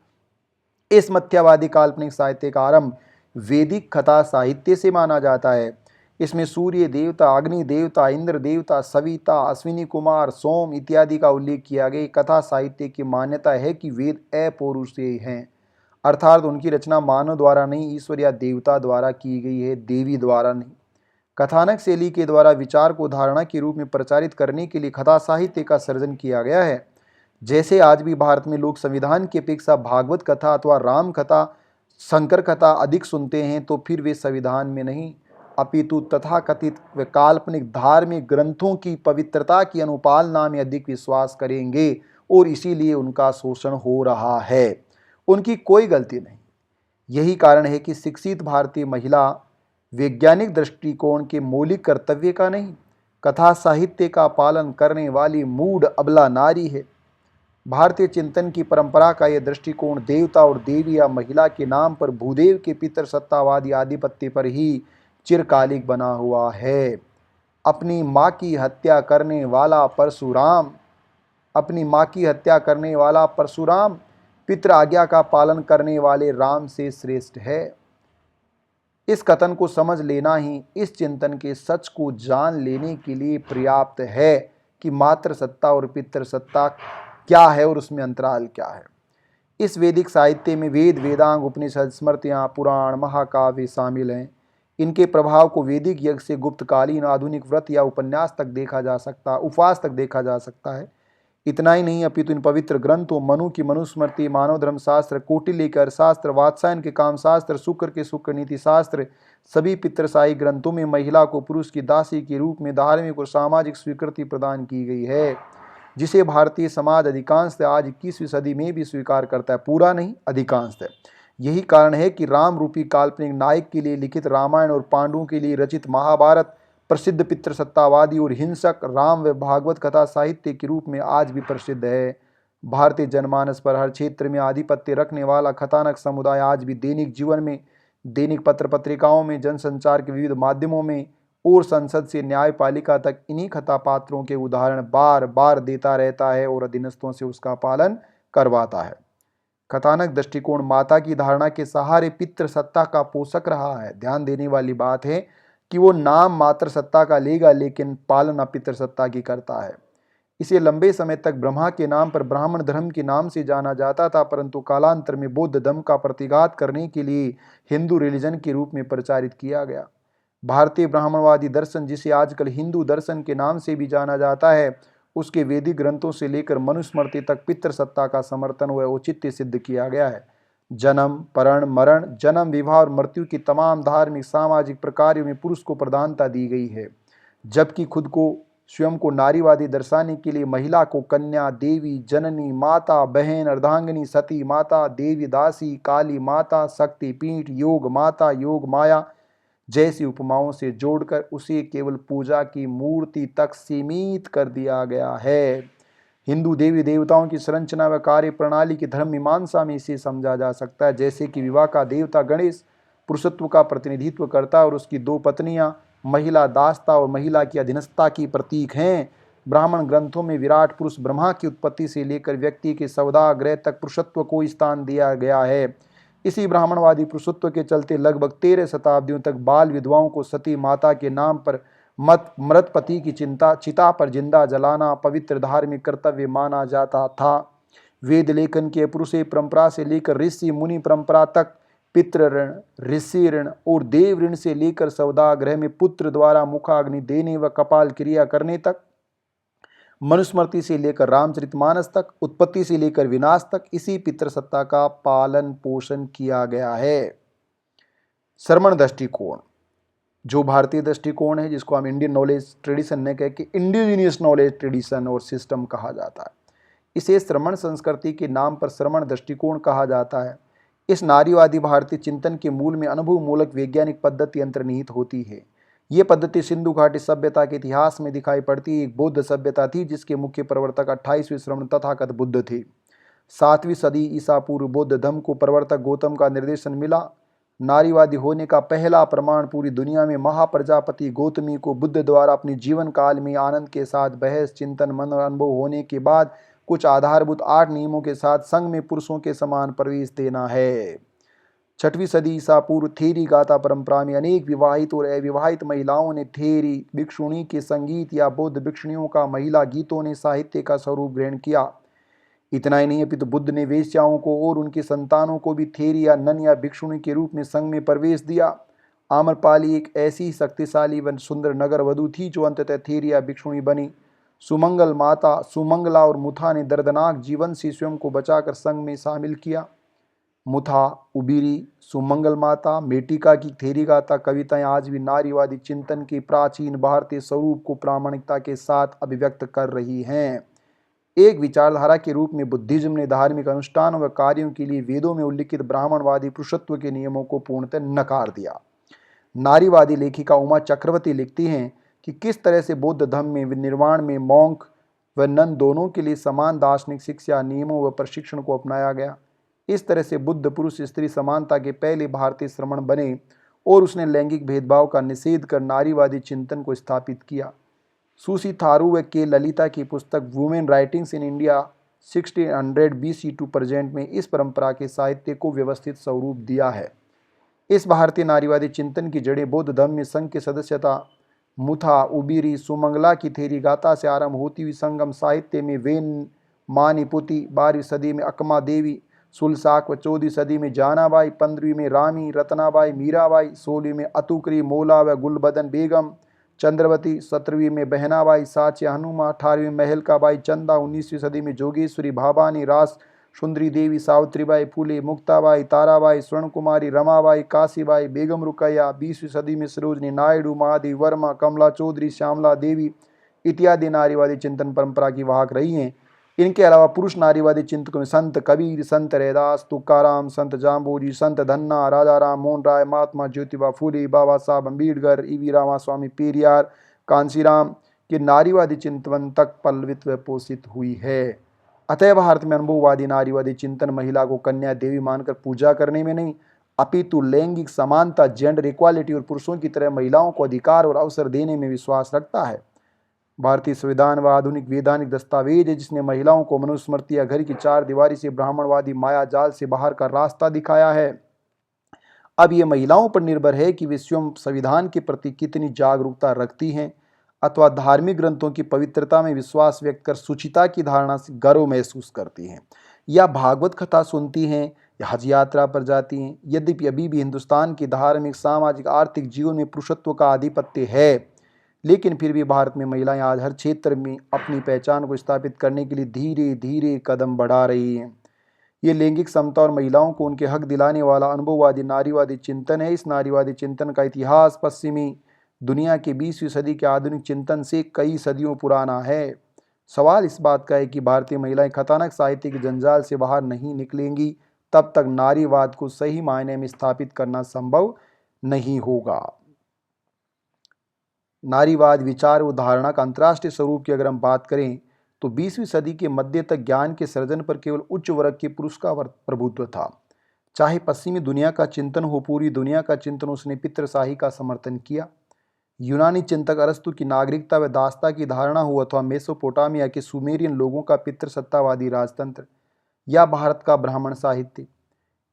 इस मिथ्यावादी काल्पनिक साहित्य का आरंभ वैदिक कथा साहित्य से माना जाता है। इसमें सूर्य देवता, अग्नि देवता, इंद्र देवता, सविता, अश्विनी कुमार, सोम इत्यादि का उल्लेख किया गया। कथा साहित्य की मान्यता है कि वेद अपौरुषेय हैं, अर्थात उनकी रचना मानव द्वारा नहीं, ईश्वर या देवता द्वारा की गई है, देवी द्वारा नहीं। कथानक शैली के द्वारा विचार को धारणा के रूप में प्रचारित करने के लिए कथा साहित्य का सृजन किया गया है। जैसे आज भी भारत में लोग संविधान की अपेक्षा भागवत कथा अथवा राम कथा, शंकर कथा अधिक सुनते हैं, तो फिर वे संविधान में नहीं अपितु तथाकथित व काल्पनिक धार्मिक ग्रंथों की पवित्रता की अनुपालना में अधिक विश्वास करेंगे, और इसीलिए उनका शोषण हो रहा है। उनकी कोई गलती नहीं। यही कारण है कि शिक्षित भारतीय महिला वैज्ञानिक दृष्टिकोण के मौलिक कर्तव्य का नहीं, कथा साहित्य का पालन करने वाली मूढ़ अबला नारी है। भारतीय चिंतन की परंपरा का यह दृष्टिकोण देवता और देवी या महिला के नाम पर भूदेव के पितृसत्तावादी आधिपत्य पर ही चिरकालिक बना हुआ है। अपनी माँ की हत्या करने वाला परशुराम, अपनी माँ की हत्या करने वाला परशुराम पितृ आज्ञा का पालन करने वाले राम से श्रेष्ठ है। इस कथन को समझ लेना ही इस चिंतन के सच को जान लेने के लिए पर्याप्त है कि मातृसत्ता और पितृसत्ता क्या है और उसमें अंतराल क्या है। इस वैदिक साहित्य में वेद, वेदांग, उपनिषद, स्मृतियाँ, पुराण, महाकाव्य शामिल हैं। इनके प्रभाव को वैदिक यज्ञ से गुप्तकालीन आधुनिक व्रत या उपन्यास तक देखा जा सकता, उपवास तक देखा जा सकता है। इतना ही नहीं, अपितु इन पवित्र ग्रंथों मनु की मनुस्मृति, मानव धर्मशास्त्र, कौटिल्य के अर्थशास्त्र, वात्सायन के कामशास्त्र, शुक्र के शुक्र नीति शास्त्र, सभी पितृशाही ग्रंथों में महिला को पुरुष की दासी के रूप में धार्मिक और सामाजिक स्वीकृति प्रदान की गई है, जिसे भारतीय समाज अधिकांशतः आज 21वीं सदी में भी स्वीकार करता है। पूरा नहीं, अधिकांशतः। यही कारण है कि राम रूपी काल्पनिक नायक के लिए लिखित रामायण और पांडवों के लिए रचित महाभारत प्रसिद्ध पितृसत्तावादी और हिंसक राम व भागवत कथा साहित्य के रूप में आज भी प्रसिद्ध है। भारतीय जनमानस पर हर क्षेत्र में आधिपत्य रखने वाला कथानक समुदाय आज भी दैनिक जीवन में, दैनिक पत्र पत्रिकाओं में, जनसंचार के विविध माध्यमों में और संसद से न्यायपालिका तक इन्हीं कथा पात्रों के उदाहरण बार बार देता रहता है और अधीनस्थों से उसका पालन करवाता है। कथानक दृष्टिकोण माता की धारणा के सहारे पितृ सत्ता का पोषक रहा है। ध्यान देने वाली बात है कि वो नाम मातृ सत्ता का लेगा लेकिन पालना पितृ सत्ता की करता है। इसे लंबे समय तक ब्रह्मा के नाम पर ब्राह्मण धर्म के नाम से जाना जाता था, परंतु कालांतर में बौद्ध धर्म का प्रतिघात करने के लिए हिंदू रिलीजन के रूप में प्रचारित किया गया। भारतीय ब्राह्मणवादी दर्शन, जिसे आजकल हिंदू दर्शन के नाम से भी जाना जाता है, उसके वैदिक ग्रंथों से लेकर मनुस्मृति तक पितृसत्ता का समर्थन व औचित्य सिद्ध किया गया है। जन्म, परण, मरण, जन्म, विवाह और मृत्यु की तमाम धार्मिक सामाजिक प्रकारों में पुरुष को प्रधानता दी गई है, जबकि खुद को स्वयं को नारीवादी दर्शाने के लिए महिला को कन्या, देवी, जननी, माता, बहन, अर्धांगिनी, सती माता, देवी दासी, काली माता, शक्ति पीठ, योग माता, योग माया जैसी उपमाओं से जोड़कर उसे केवल पूजा की मूर्ति तक सीमित कर दिया गया है। हिंदू देवी देवताओं की संरचना व कार्य प्रणाली की धर्म मीमांसा में इसे समझा जा सकता है, जैसे कि विवाह का देवता गणेश पुरुषत्व का प्रतिनिधित्व करता है और उसकी दो पत्नियां महिला दासता और महिला की अधीनस्थता की प्रतीक हैं। ब्राह्मण ग्रंथों में विराट पुरुष ब्रह्मा की उत्पत्ति से लेकर व्यक्ति के सौदाग्रह तक पुरुषत्व को स्थान दिया गया है। इसी ब्राह्मणवादी पुरुषत्व के चलते लगभग 13 शताब्दियों तक बाल विधवाओं को सती माता के नाम पर मृत पति की चिता पर जिंदा जलाना पवित्र धार्मिक कर्तव्य माना जाता था। वेद लेखन के पुरुषे परंपरा से लेकर ऋषि मुनि परंपरा तक पितृ ऋण, ऋषि ऋण और देव ऋण से लेकर सौदाग्रह में पुत्र द्वारा मुखाग्नि देने व कपाल क्रिया करने तक, मनुस्मृति से लेकर रामचरितमानस तक, उत्पत्ति से लेकर विनाश तक इसी पितृसत्ता का पालन पोषण किया गया है। श्रमण दृष्टिकोण, जो भारतीय दृष्टिकोण है, जिसको हम इंडियन नॉलेज ट्रेडिशन ने कह के इंडिजीनियस नॉलेज ट्रेडिशन और सिस्टम कहा जाता है, इसे श्रमण संस्कृति के नाम पर श्रमण दृष्टिकोण कहा जाता है। इस नारीवादी भारतीय चिंतन के मूल में अनुभव मूलक वैज्ञानिक पद्धति अंतर्निहित होती है। ये पद्धति सिंधु घाटी सभ्यता के इतिहास में दिखाई पड़ती एक बौद्ध सभ्यता थी, जिसके मुख्य प्रवर्तक 28वें श्रमण तथागत बुद्ध थे। 7वीं सदी ईसा पूर्व बौद्ध धर्म को प्रवर्तक गौतम का निर्देशन मिला। नारीवादी होने का पहला प्रमाण पूरी दुनिया में महाप्रजापति गौतमी को बुद्ध द्वारा अपने जीवन काल में आनंद के साथ बहस, चिंतन, मन और अनुभव होने के बाद कुछ आधारभूत 8 नियमों के साथ संघ में पुरुषों के समान प्रवेश देना है। 6वीं सदी ईसा पूर्व थेरी गाथा परंपरा में अनेक विवाहित और अविवाहित महिलाओं ने थेरी भिक्षुणी के संगीत या बौद्ध भिक्षुणियों का महिला गीतों ने साहित्य का स्वरूप ग्रहण किया। इतना ही नहीं अपितु बुद्ध ने वेश्याओं को और उनकी संतानों को भी थेरी या नन या भिक्षुणी के रूप में संघ में प्रवेश दिया। आम्रपाली एक ऐसी शक्तिशाली व सुंदर नगर वधू थी जो अंततः थेरी या भिक्षुणी बनी। सुमंगल माता सुमंगला और मुथा ने दर्दनाक जीवन से स्वयं को बचाकर संघ में शामिल किया। मुथा, उबिरी, सुमंगल माता, मेटिका की थेरी गाथा कविताएं आज भी नारीवादी चिंतन के प्राचीन भारतीय स्वरूप को प्रामाणिकता के साथ अभिव्यक्त कर रही हैं। एक विचारधारा के रूप में बुद्धिज्म ने धार्मिक अनुष्ठान व कार्यों के लिए वेदों में उल्लिखित ब्राह्मणवादी पुरुषत्व के नियमों को पूर्णतः नकार दिया। नारीवादी लेखिका उमा चक्रवर्ती लिखती हैं कि किस तरह से बौद्ध धर्म में निर्माण में मॉन्क व नन दोनों के लिए समान दार्शनिक शिक्षा, नियमों व प्रशिक्षण को अपनाया गया। इस तरह से बुद्ध पुरुष स्त्री समानता के पहले भारतीय श्रमण बने और उसने लैंगिक भेदभाव का निषेध कर नारीवादी चिंतन को स्थापित किया। सुशी थारू व के ललिता की पुस्तक women writings in India 1600 BC to present में इस परंपरा के साहित्य को व्यवस्थित स्वरूप दिया है। इस भारतीय नारीवादी चिंतन की जड़ें बौद्ध धर्म में संघ की सदस्यता, मुथा, उबिरी, सुमंगला की थेरी गाथा से आरंभ होती हुई संगम साहित्य में वेन मानिपुति, 12वीं सदी में अकमा देवी, सुलसाक व 14वीं सदी में जानाबाई, 15वीं में रामी रत्नाबाई मीराबाई, 16वीं में अतुकरी मोला व गुलबदन बेगम चंद्रवती, 17वीं में बहनाबाई साचे हनुमा, 18वीं में महलकाबाई चंदा, 19वीं सदी में जोगेश्वरी भाबानी रास सुंदरी देवी, सावित्रीबाई फूले, मुक्ताबाई, ताराबाई, स्वर्ण कुमारी, रमाबाई, काशीबाई, बेगम रुकैया, 20वीं सदी में सरोजनी नायडू, महादेवी वर्मा, कमला चौधरी, श्यामला देवी इत्यादि नारीवादी चिंतन परंपरा की वाहक रही हैं। इनके अलावा पुरुष नारीवादी चिंतकों में संत कबीर, संत रैदास, तुकाराम, संत जाम्बोजी, संत धन्ना, राजा राम मोहन राय, महात्मा ज्योतिबा फूले, बाबा साहब अम्बेडकर, ईवी रामास्वामी पेरियार, कांसीराम के नारीवादी चिंतन तक पल्लवित व पोषित हुई है। अतः भारत में अनुभववादी नारीवादी चिंतन महिला को कन्या देवी मानकर पूजा करने में नहीं, अपितु लैंगिक समानता, जेंडर इक्वालिटी और पुरुषों की तरह महिलाओं को अधिकार और अवसर देने में विश्वास रखता है। भारतीय संविधान व आधुनिक वैधानिक दस्तावेज है जिसने महिलाओं को मनुस्मृति या घर की चार दीवारी से ब्राह्मणवादी माया जाल से बाहर का रास्ता दिखाया है। अब ये महिलाओं पर निर्भर है कि वे स्वयं संविधान के प्रति कितनी जागरूकता रखती हैं अथवा धार्मिक ग्रंथों की पवित्रता में विश्वास व्यक्त कर सुचिता की धारणा से गर्व महसूस करती हैं, या भागवत कथा सुनती हैं, या हज यात्रा पर जाती हैं। यद्यपि अभी भी हिंदुस्तान की धार्मिक, सामाजिक, आर्थिक जीवन में पुरुषत्व का आधिपत्य है, लेकिन फिर भी भारत में महिलाएं आज हर क्षेत्र में अपनी पहचान को स्थापित करने के लिए धीरे धीरे कदम बढ़ा रही हैं। ये लैंगिक समता और महिलाओं को उनके हक दिलाने वाला अनुभववादी नारीवादी चिंतन है। इस नारीवादी चिंतन का इतिहास पश्चिमी दुनिया के 20वीं सदी के आधुनिक चिंतन से कई सदियों पुराना है। सवाल इस बात का है कि भारतीय महिलाएं खतरनाक साहित्य के जंजाल से बाहर नहीं निकलेंगी तब तक नारीवाद को सही मायने में स्थापित करना संभव नहीं होगा। नारीवाद विचार व धारणा का अंतर्राष्ट्रीय स्वरूप की अगर हम बात करें तो 20वीं सदी के मध्य तक ज्ञान के सृजन पर केवल उच्च वर्ग के पुरुष का प्रभुत्व था। चाहे पश्चिमी दुनिया का चिंतन हो, पूरी दुनिया का चिंतन उसने पितृशाही का समर्थन किया। यूनानी चिंतक अरस्तु की नागरिकता व दासता की धारणा हो अथवा मेसोपोटामिया के सुमेरियन लोगों का पितृसत्तावादी राजतंत्र या भारत का ब्राह्मण साहित्य,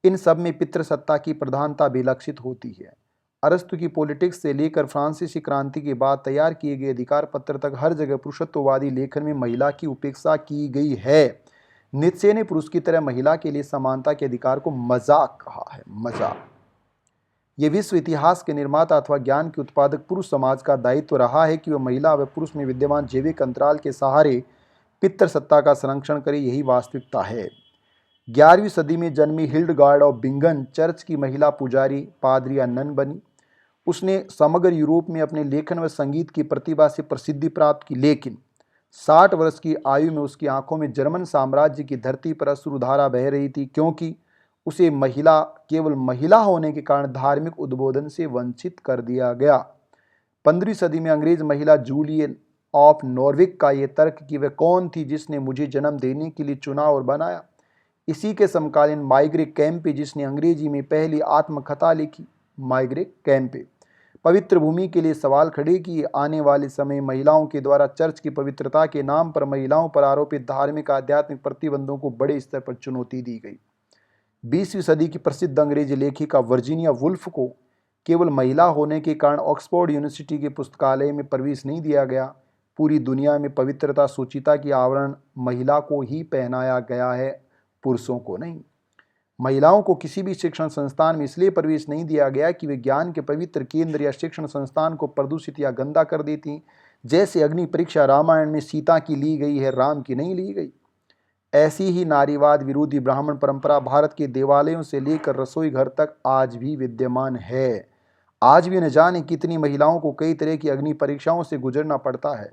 इन सब में पितृसत्ता की प्रधानता विलक्षित होती है। अरस्तु की पॉलिटिक्स से लेकर फ्रांसीसी क्रांति के बाद तैयार किए गए अधिकार पत्र तक हर जगह पुरुषत्ववादी लेखन में महिला की उपेक्षा की गई है। नीत्शे ने पुरुष की तरह महिला के लिए समानता के अधिकार को मजाक कहा है, मजाक। ये विश्व इतिहास के निर्माता अथवा ज्ञान के उत्पादक पुरुष समाज का दायित्व रहा है कि वह महिला व पुरुष में विद्यमान जैविक अंतराल के सहारे पितृसत्ता का संरक्षण करे। यही वास्तविकता है। 11वीं सदी में जन्मी हिल्डगार्ड ऑफ बिंगन चर्च की महिला पुजारी, पादरी या नन बनी। उसने समग्र यूरोप में अपने लेखन व संगीत की प्रतिभा से प्रसिद्धि प्राप्त की, लेकिन 60 वर्ष की आयु में उसकी आंखों में जर्मन साम्राज्य की धरती पर अश्रुधारा बह रही थी, क्योंकि उसे केवल महिला होने के कारण धार्मिक उद्बोधन से वंचित कर दिया गया। 15वीं सदी में अंग्रेज महिला जूलियन ऑफ नॉर्विक का यह तर्क कि वह कौन थी जिसने मुझे जन्म देने के लिए चुना और बनाया। इसी के समकालीन माइग्रेट कैम्पे, जिसने अंग्रेजी में पहली आत्मकथा लिखी, माइग्रेट कैम्पे, पवित्र भूमि के लिए सवाल खड़े किए। आने वाले समय महिलाओं के द्वारा चर्च की पवित्रता के नाम पर महिलाओं पर आरोपित धार्मिक आध्यात्मिक प्रतिबंधों को बड़े स्तर पर चुनौती दी गई। 20वीं सदी की प्रसिद्ध अंग्रेजी लेखिका वर्जीनिया वुल्फ को केवल महिला होने के कारण ऑक्सफोर्ड यूनिवर्सिटी के पुस्तकालय में प्रवेश नहीं दिया गया। पूरी दुनिया में पवित्रता सूचिता की आवरण महिला को ही पहनाया गया है, पुरुषों को नहीं। महिलाओं को किसी भी शिक्षण संस्थान में इसलिए प्रवेश नहीं दिया गया कि वे ज्ञान के पवित्र केंद्र या शिक्षण संस्थान को प्रदूषित या गंदा कर देती। जैसे अग्नि परीक्षा रामायण में सीता की ली गई है, राम की नहीं ली गई, ऐसी ही नारीवाद विरोधी ब्राह्मण परंपरा भारत के देवालयों से लेकर रसोई घर तक आज भी विद्यमान है। आज भी न जाने कितनी महिलाओं को कई तरह की अग्नि परीक्षाओं से गुजरना पड़ता है।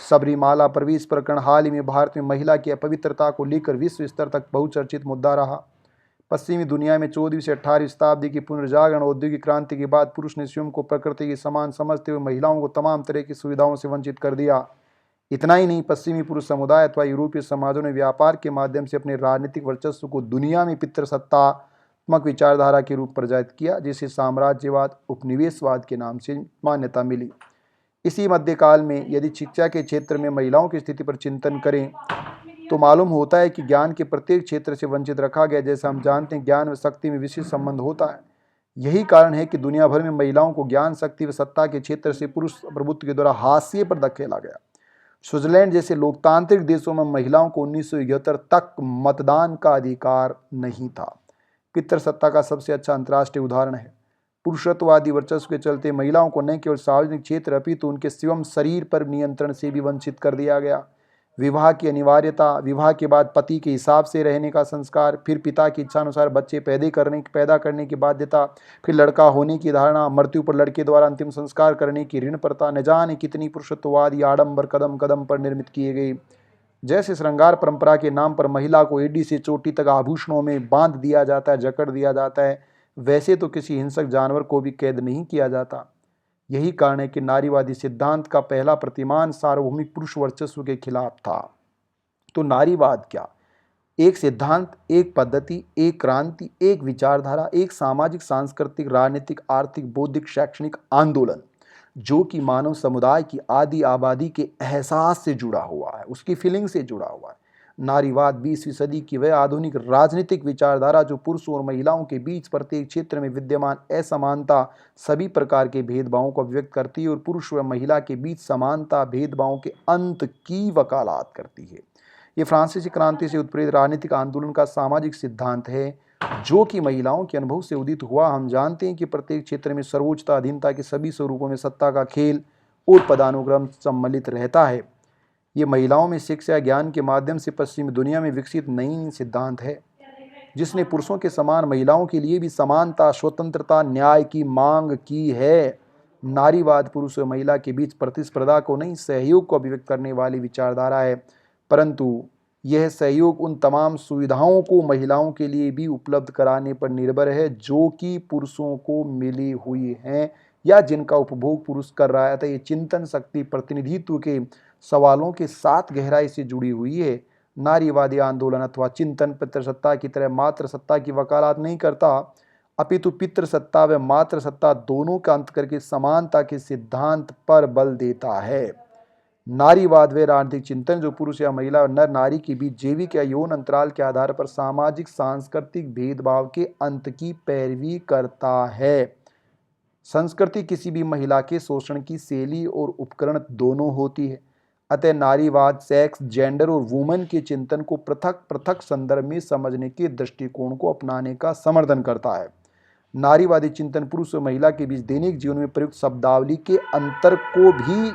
सबरीमाला प्रवेश प्रकरण हाल ही में भारत में महिला की अपवित्रता को लेकर विश्व स्तर तक बहुचर्चित मुद्दा रहा। पश्चिमी दुनिया में 14वीं से 18वीं शताब्दी की पुनर्जागरण औद्योगिक क्रांति के बाद पुरुष ने स्वयं को प्रकृति के समान समझते हुए महिलाओं को तमाम तरह की सुविधाओं से वंचित कर दिया। इतना ही नहीं, पश्चिमी पुरुष समुदाय अथवा यूरोपीय समाजों ने व्यापार के माध्यम से अपने राजनीतिक वर्चस्व को दुनिया में पितृसत्तात्मक विचारधारा के रूप प्रचारित किया, जिसे साम्राज्यवाद उपनिवेशवाद के नाम से मान्यता मिली। इसी मध्यकाल में यदि शिक्षा के क्षेत्र में महिलाओं की स्थिति पर चिंतन करें तो मालूम होता है कि ज्ञान के प्रत्येक क्षेत्र से वंचित रखा गया। जैसा हम जानते हैं, ज्ञान व शक्ति में विशेष संबंध होता है। यही कारण है कि दुनिया भर में महिलाओं को ज्ञान, शक्ति व सत्ता के क्षेत्र से पुरुष प्रभुत्व के द्वारा हाशिए पर धकेला गया। स्विट्जरलैंड जैसे लोकतांत्रिक देशों में महिलाओं को 1971 तक मतदान का अधिकार नहीं था। पितृसत्ता का सबसे अच्छा अंतर्राष्ट्रीय उदाहरण है। पुरुषत्ववादी वर्चस्व के चलते महिलाओं को न केवल सार्वजनिक क्षेत्र अपितु उनके स्वयं शरीर पर नियंत्रण से भी वंचित कर दिया गया। विवाह की अनिवार्यता, विवाह के बाद पति के हिसाब से रहने का संस्कार, फिर पिता की इच्छा अनुसार बच्चे पैदा करने की बाध्यता, फिर लड़का होने की धारणा, मृत्यु पर लड़के द्वारा अंतिम संस्कार करने की ऋण प्रथा, न जाने कितनी पुरुषत्ववादी आडंबर कदम कदम पर निर्मित किए गए। जैसे श्रृंगार परंपरा के नाम पर महिला को एडी से चोटी तक आभूषणों में बांध दिया जाता है, जकड़ दिया जाता है, वैसे तो किसी हिंसक जानवर को भी कैद नहीं किया जाता। यही कारण है कि नारीवादी सिद्धांत का पहला प्रतिमान सार्वभौमिक पुरुष वर्चस्व के खिलाफ था। तो नारीवाद क्या? एक सिद्धांत, एक पद्धति, एक क्रांति, एक विचारधारा, एक सामाजिक, सांस्कृतिक, राजनीतिक, आर्थिक, बौद्धिक, शैक्षणिक आंदोलन जो कि मानव समुदाय की आदि आबादी के एहसास से जुड़ा हुआ है, उसकी फीलिंग से जुड़ा हुआ है। नारीवाद 20वीं सदी की वह आधुनिक राजनीतिक विचारधारा जो पुरुषों और महिलाओं के बीच प्रत्येक क्षेत्र में विद्यमान असमानता, सभी प्रकार के भेदभावों को व्यक्त करती है और पुरुष व महिला के बीच समानता, भेदभावों के अंत की वकालत करती है। ये फ्रांसीसी क्रांति से उत्प्रेरित राजनीतिक आंदोलन का सामाजिक सिद्धांत है जो कि महिलाओं के अनुभव से उदित हुआ। हम जानते हैं कि प्रत्येक क्षेत्र में सर्वोच्चता, अधीनता के सभी स्वरूपों में सत्ता का खेल और पदानुक्रम सम्मिलित रहता है। ये महिलाओं में शिक्षा, ज्ञान के माध्यम से पश्चिमी दुनिया में विकसित नई सिद्धांत है जिसने पुरुषों के समान महिलाओं के लिए भी समानता, स्वतंत्रता, न्याय की मांग की है। नारीवाद पुरुष और महिला के बीच प्रतिस्पर्धा को नहीं, सहयोग को अभिव्यक्त करने वाली विचारधारा है, परंतु यह सहयोग उन तमाम सुविधाओं को महिलाओं के लिए भी उपलब्ध कराने पर निर्भर है जो कि पुरुषों को मिली हुई हैं या जिनका उपभोग पुरुष कर रहा है। तो ये चिंतन शक्ति प्रतिनिधित्व के सवालों के साथ गहराई से जुड़ी हुई है। नारीवादी आंदोलन अथवा चिंतन पितृसत्ता की तरह मातृसत्ता की वकालत नहीं करता, अपितु पितृसत्ता व मातृसत्ता दोनों का अंत करके समानता के सिद्धांत पर बल देता है। नारीवाद व राजनीतिक चिंतन जो पुरुष या महिला और नर नारी के बीच जैविक या यौन अंतराल के आधार पर सामाजिक सांस्कृतिक भेदभाव के अंत की पैरवी करता है। संस्कृति किसी भी महिला के शोषण की शैली और उपकरण दोनों होती है। अतः नारीवाद सेक्स, जेंडर और वुमन के चिंतन को पृथक पृथक संदर्भ में समझने के दृष्टिकोण को अपनाने का समर्थन करता है। नारीवादी चिंतन पुरुष और महिला के बीच दैनिक जीवन में प्रयुक्त शब्दावली के अंतर को भी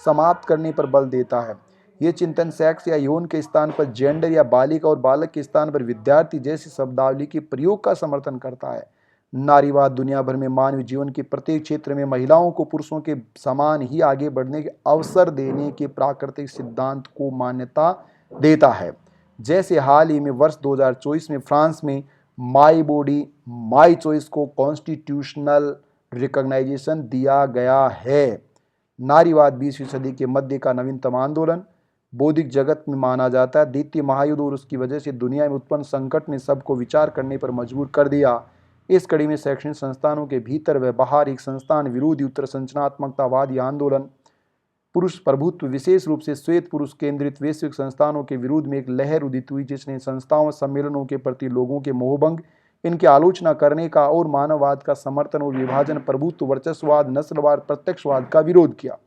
समाप्त करने पर बल देता है। ये चिंतन सेक्स या यौन के स्थान पर जेंडर या बालिका और बालक के स्थान पर विद्यार्थी जैसी शब्दावली के प्रयोग का समर्थन करता है। नारीवाद दुनिया भर में मानव जीवन के प्रत्येक क्षेत्र में महिलाओं को पुरुषों के समान ही आगे बढ़ने के अवसर देने के प्राकृतिक सिद्धांत को मान्यता देता है। जैसे हाल ही में वर्ष 2024 में फ्रांस में माई बॉडी माई चॉइस को कॉन्स्टिट्यूशनल रिकॉग्नाइजेशन दिया गया है। नारीवाद 20वीं सदी के मध्य का नवीनतम आंदोलन बौद्धिक जगत में माना जाता है। द्वितीय महायुद्ध और उसकी वजह से दुनिया में उत्पन्न संकट ने सबको विचार करने पर मजबूर कर दिया। इस कड़ी में शैक्षणिक संस्थानों के भीतर व बाहर एक संस्थान विरोधी उत्तर संरचनात्मकतावादी आंदोलन, पुरुष प्रभुत्व, विशेष रूप से श्वेत पुरुष केंद्रित वैश्विक संस्थानों के विरोध में एक लहर उदित हुई जिसने संस्थाओं सम्मेलनों के प्रति लोगों के मोहभंग, इनकी आलोचना करने का और मानववाद का समर्थन और विभाजन, प्रभुत्व, वर्चस्ववाद, नस्लवाद, प्रत्यक्षवाद का विरोध किया।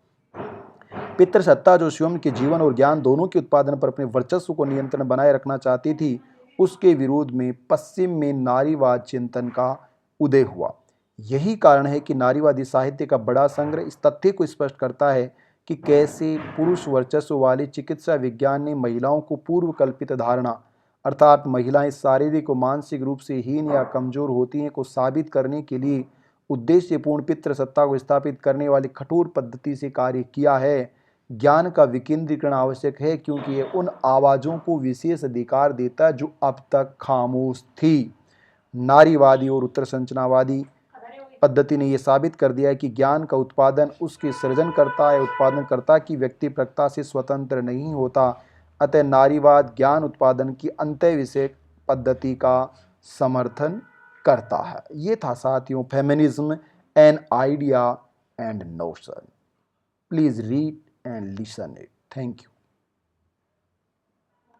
पितृसत्ता जो स्वयं के जीवन और ज्ञान दोनों के उत्पादन पर अपने वर्चस्व को नियंत्रण बनाए रखना चाहती थी, उसके विरोध में पश्चिम में नारीवाद चिंतन का उदय हुआ। यही कारण है कि नारीवादी साहित्य का बड़ा संग्रह इस तथ्य को स्पष्ट करता है कि कैसे पुरुष वर्चस्व वाले चिकित्सा विज्ञान ने महिलाओं को पूर्व कल्पित धारणा अर्थात महिलाएं शारीरिक और मानसिक रूप से हीन या कमजोर होती हैं को साबित करने के लिए उद्देश्यपूर्ण पितृसत्ता को स्थापित करने वाली कठोर पद्धति से कार्य किया है। ज्ञान का विकेंद्रीकरण आवश्यक है क्योंकि यह उन आवाज़ों को विशेष अधिकार देता है जो अब तक खामोश थी। नारीवादी और उत्तर संरचनावादी पद्धति ने यह साबित कर दिया है कि ज्ञान का उत्पादन उसके सृजनकर्ता या उत्पादनकर्ता की व्यक्तिपरकता से स्वतंत्र नहीं होता। अतः नारीवाद ज्ञान उत्पादन की अंतःविषयक पद्धति का समर्थन करता है। ये था साथियों feminism an idea and notion. Please read and listen it. Thank you.